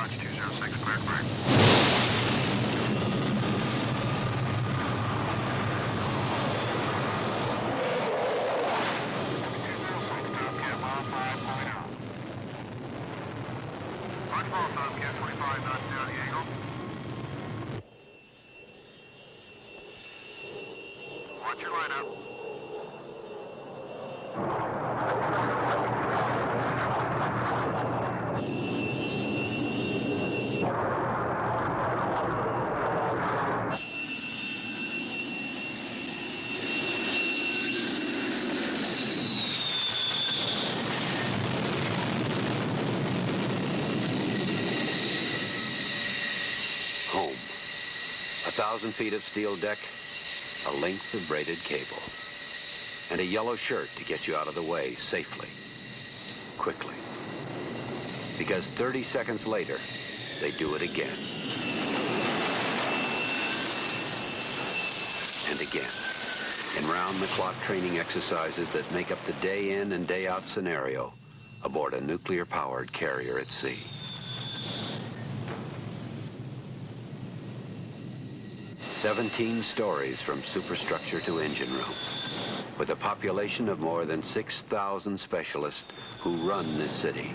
Roger, 206, clear to break. Watch your lineup. Home. 1,000 feet of steel deck, a length of braided cable, and a yellow shirt to get you out of the way safely, quickly. Because 30 seconds later, they do it again. And again, in round-the-clock training exercises that make up the day-in and day-out scenario aboard a nuclear-powered carrier at sea. "17 stories from superstructure to engine room, with a population of more than 6,000 specialists who run this city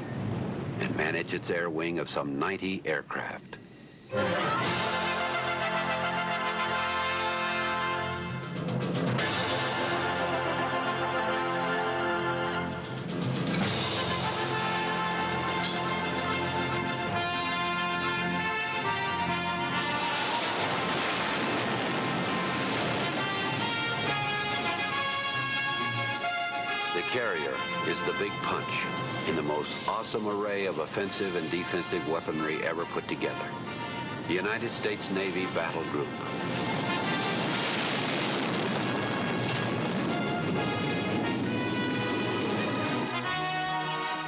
and manage its air wing of some 90 aircraft. The carrier is the big punch in the most awesome array of offensive and defensive weaponry ever put together. The United States Navy Battle Group.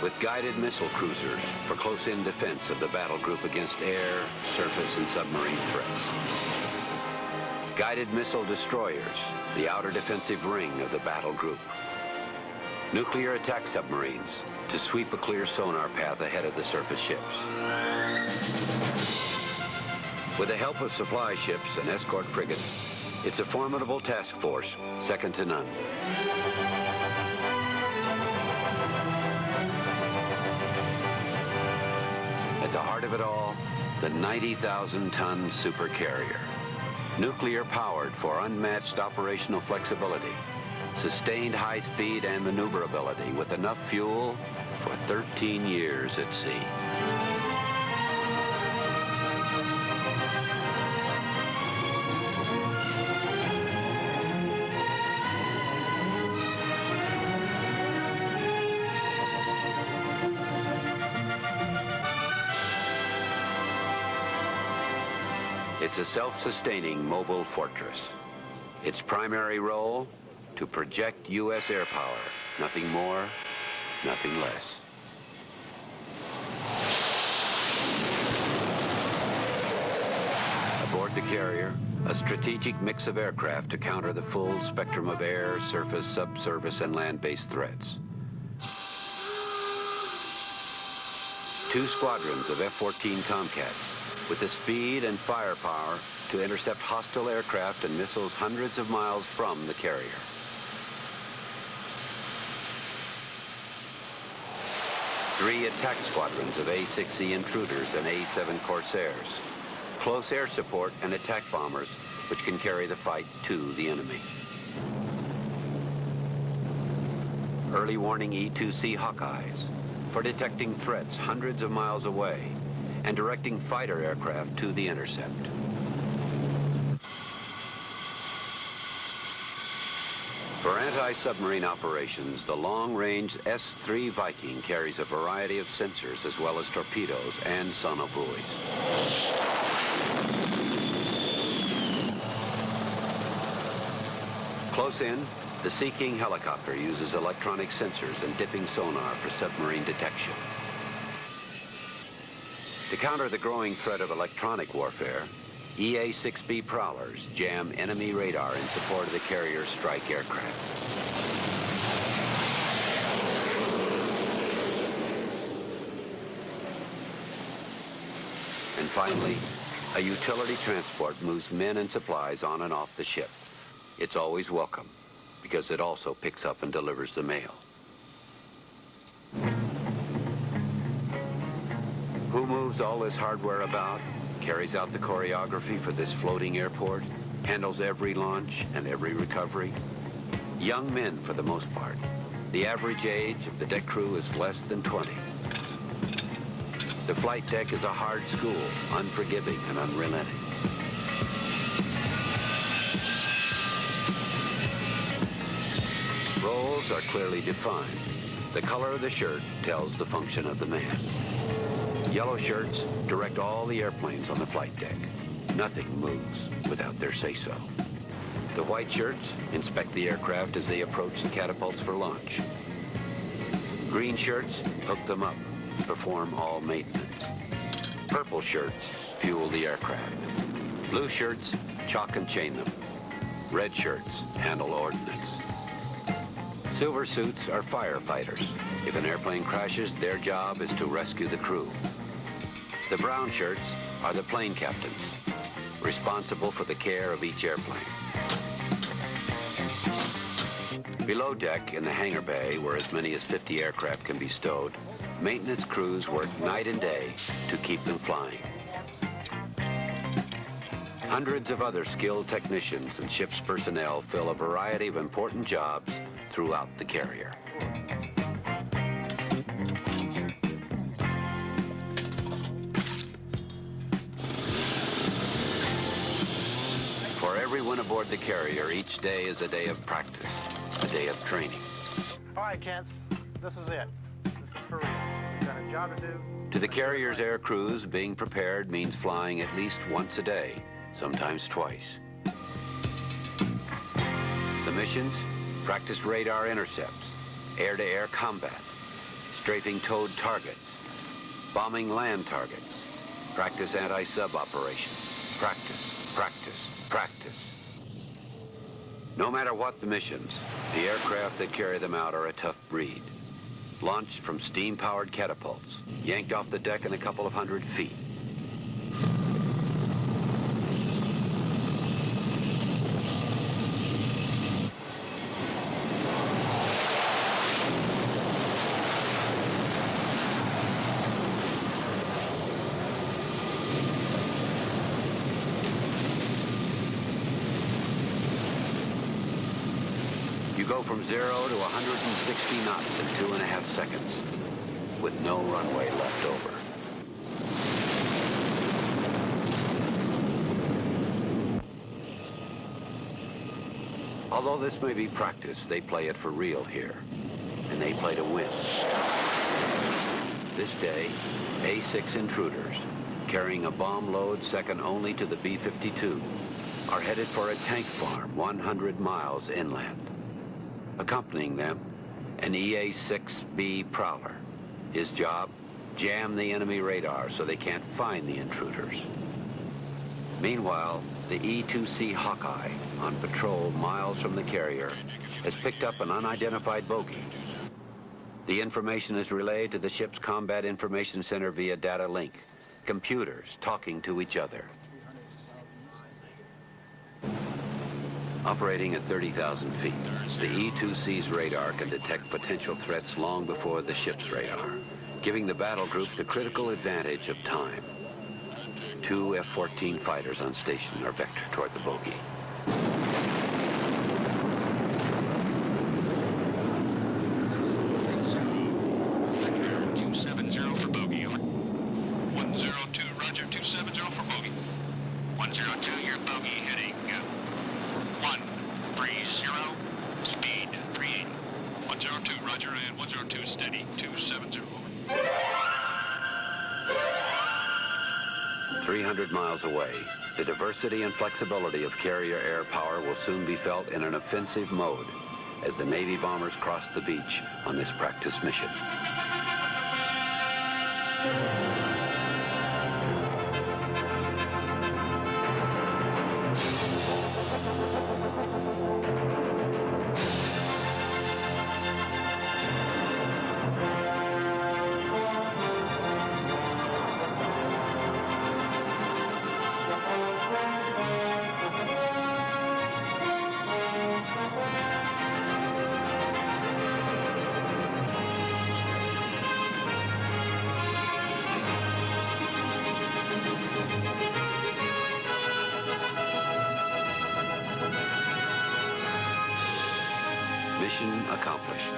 With guided missile cruisers for close-in defense of the battle group against air, surface, and submarine threats. Guided missile destroyers, the outer defensive ring of the battle group. Nuclear attack submarines to sweep a clear sonar path ahead of the surface ships. With the help of supply ships and escort frigates, it's a formidable task force, second to none. At the heart of it all, the 90,000-ton supercarrier. Nuclear-powered for unmatched operational flexibility, sustained high speed and maneuverability with enough fuel for 13 years at sea. It's a self-sustaining mobile fortress. Its primary role, to project U.S. air power, nothing more, nothing less. Aboard the carrier, a strategic mix of aircraft to counter the full spectrum of air, surface, subsurface, and land-based threats. 2 squadrons of F-14 Tomcats with the speed and firepower to intercept hostile aircraft and missiles hundreds of miles from the carrier. 3 attack squadrons of A-6E Intruders and A-7 Corsairs. Close air support and attack bombers which can carry the fight to the enemy. Early warning E-2C Hawkeyes for detecting threats hundreds of miles away and directing fighter aircraft to the intercept. For anti-submarine operations, the long-range S-3 Viking carries a variety of sensors as well as torpedoes and sonobuoys. Close in, the Sea King helicopter uses electronic sensors and dipping sonar for submarine detection. To counter the growing threat of electronic warfare, EA-6B prowlers jam enemy radar in support of the carrier's strike aircraft. And finally, a utility transport moves men and supplies on and off the ship. It's always welcome, because it also picks up and delivers the mail. Who moves all this hardware about, carries out the choreography for this floating airport, handles every launch and every recovery? Young men for the most part. The average age of the deck crew is less than 20. The flight deck is a hard school, unforgiving and unrelenting. Roles are clearly defined. The color of the shirt tells the function of the man. Yellow shirts direct all the airplanes on the flight deck. Nothing moves without their say-so. The white shirts inspect the aircraft as they approach the catapults for launch. Green shirts hook them up, perform all maintenance. Purple shirts fuel the aircraft. Blue shirts chock and chain them. Red shirts handle ordnance. Silver suits are firefighters. If an airplane crashes, their job is to rescue the crew. The brown shirts are the plane captains, responsible for the care of each airplane. Below deck in the hangar bay, where as many as 50 aircraft can be stowed, maintenance crews work night and day to keep them flying. Hundreds of other skilled technicians and ship's personnel fill a variety of important jobs throughout the carrier. For everyone aboard the carrier, each day is a day of practice, a day of training. All right, gents, this is it. This is for real. We've got a job to do. To the carrier's air crews, being prepared means flying at least once a day, sometimes twice. The missions: practice radar intercepts, air-to-air combat, strafing towed targets, bombing land targets, practice anti-sub operations, practice, practice, practice. No matter what the missions, the aircraft that carry them out are a tough breed. Launched from steam-powered catapults, yanked off the deck in a couple of 100 feet. You go from 0 to 160 knots in 2.5 seconds, with no runway left over. Although this may be practice, they play it for real here, and they play to win. This day, A-6 intruders, carrying a bomb load second only to the B-52, are headed for a tank farm 100 miles inland. Accompanying them, an EA-6B Prowler. His job, jam the enemy radar so they can't find the intruders. Meanwhile, the E-2C Hawkeye, on patrol miles from the carrier, has picked up an unidentified bogey. The information is relayed to the ship's Combat Information Center via data link. Computers talking to each other. Operating at 30,000 feet, the E-2C's radar can detect potential threats long before the ship's radar, giving the battle group the critical advantage of time. 2 F-14 fighters on station are vectored toward the bogey. Roger, and 102 steady, 270. 300 miles away, the diversity and flexibility of carrier air power will soon be felt in an offensive mode as the Navy bombers cross the beach on this practice mission. Mission accomplished.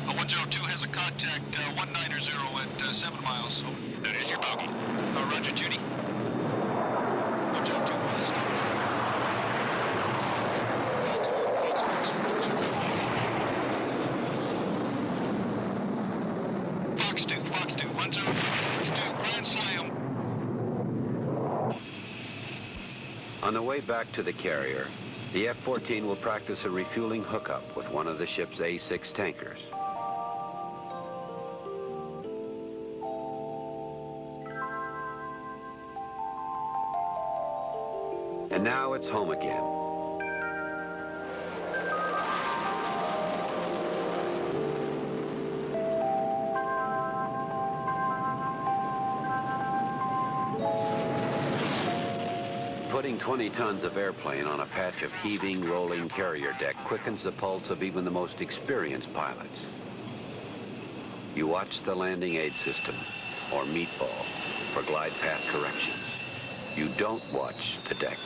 102 has a contact 190 at 7 miles. That is your bogey. Roger, Judy. 102 was. Fox 2, 102, Grand Slam. On the way back to the carrier, the F-14 will practice a refueling hookup with one of the ship's A-6 tankers. And now it's home again. Putting 20 tons of airplane on a patch of heaving, rolling carrier deck quickens the pulse of even the most experienced pilots. You watch the landing aid system, or meatball, for glide path correction. You don't watch the deck.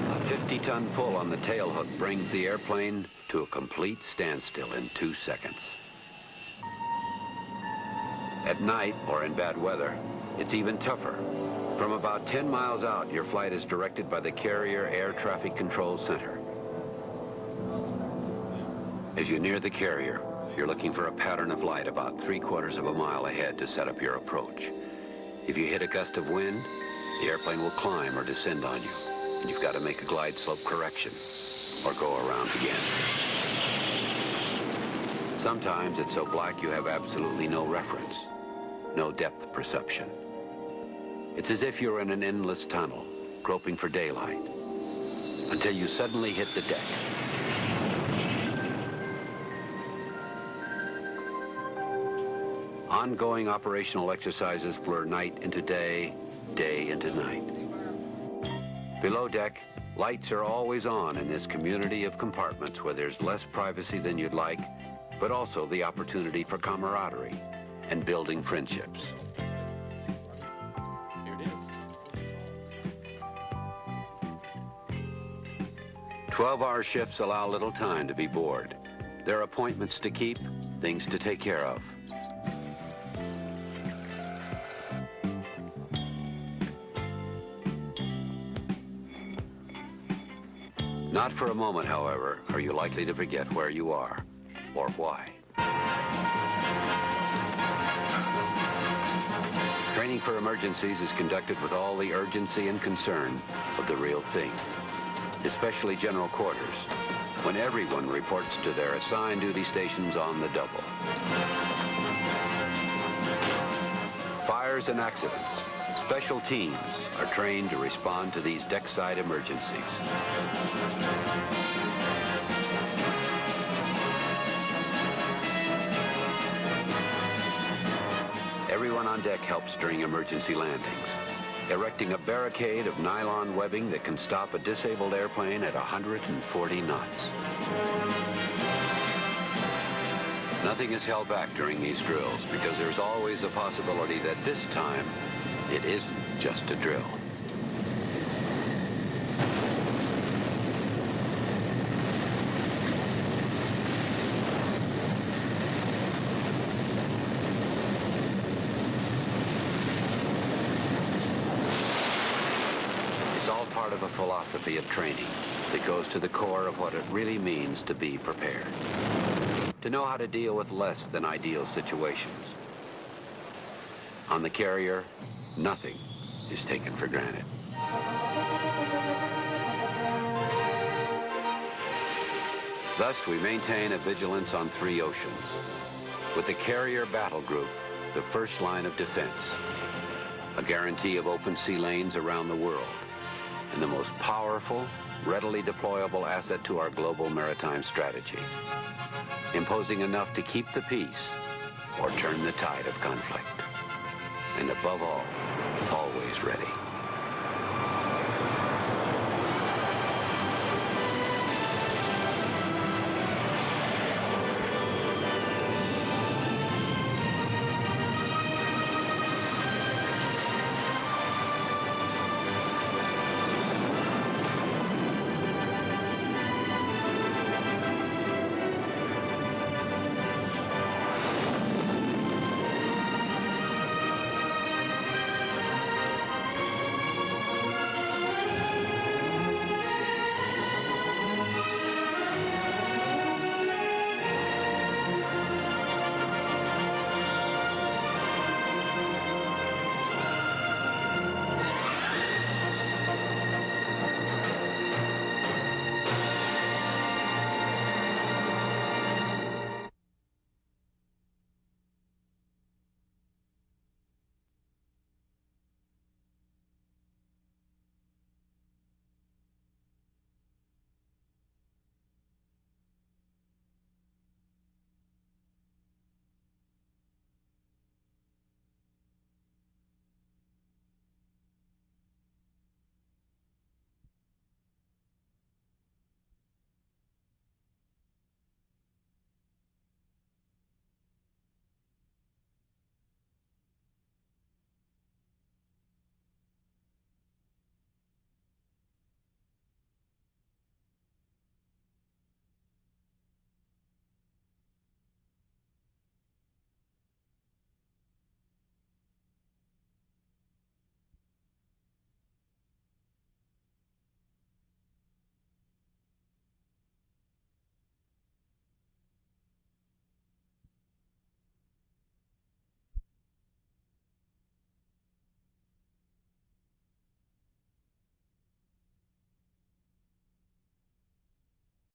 A 50-ton pull on the tail hook brings the airplane to a complete standstill in 2 seconds. At night, or in bad weather, it's even tougher. From about 10 miles out, your flight is directed by the Carrier Air Traffic Control Center. As you near the carrier, you're looking for a pattern of light about 3/4 of a mile ahead to set up your approach. If you hit a gust of wind, the airplane will climb or descend on you, and you've got to make a glide slope correction or go around again. Sometimes it's so black you have absolutely no reference, no depth perception. It's as if you're in an endless tunnel, groping for daylight, until you suddenly hit the deck. Ongoing operational exercises blur night into day, day into night. Below deck, lights are always on in this community of compartments where there's less privacy than you'd like, but also the opportunity for camaraderie and building friendships. 12-hour shifts allow little time to be bored. There are appointments to keep, things to take care of. Not for a moment, however, are you likely to forget where you are or why. Training for emergencies is conducted with all the urgency and concern of the real thing, especially general quarters, when everyone reports to their assigned duty stations on the double. Fires and accidents, special teams are trained to respond to these deckside emergencies. Everyone on deck helps during emergency landings, erecting a barricade of nylon webbing that can stop a disabled airplane at 140 knots. Nothing is held back during these drills because there's always a possibility that this time it isn't just a drill. It's all part of a philosophy of training that goes to the core of what it really means to be prepared. To know how to deal with less than ideal situations. On the carrier, nothing is taken for granted. Thus, we maintain a vigilance on 3 oceans. With the Carrier Battle Group, the first line of defense, a guarantee of open sea lanes around the world, and the most powerful, readily deployable asset to our global maritime strategy, imposing enough to keep the peace or turn the tide of conflict. And above all, always ready.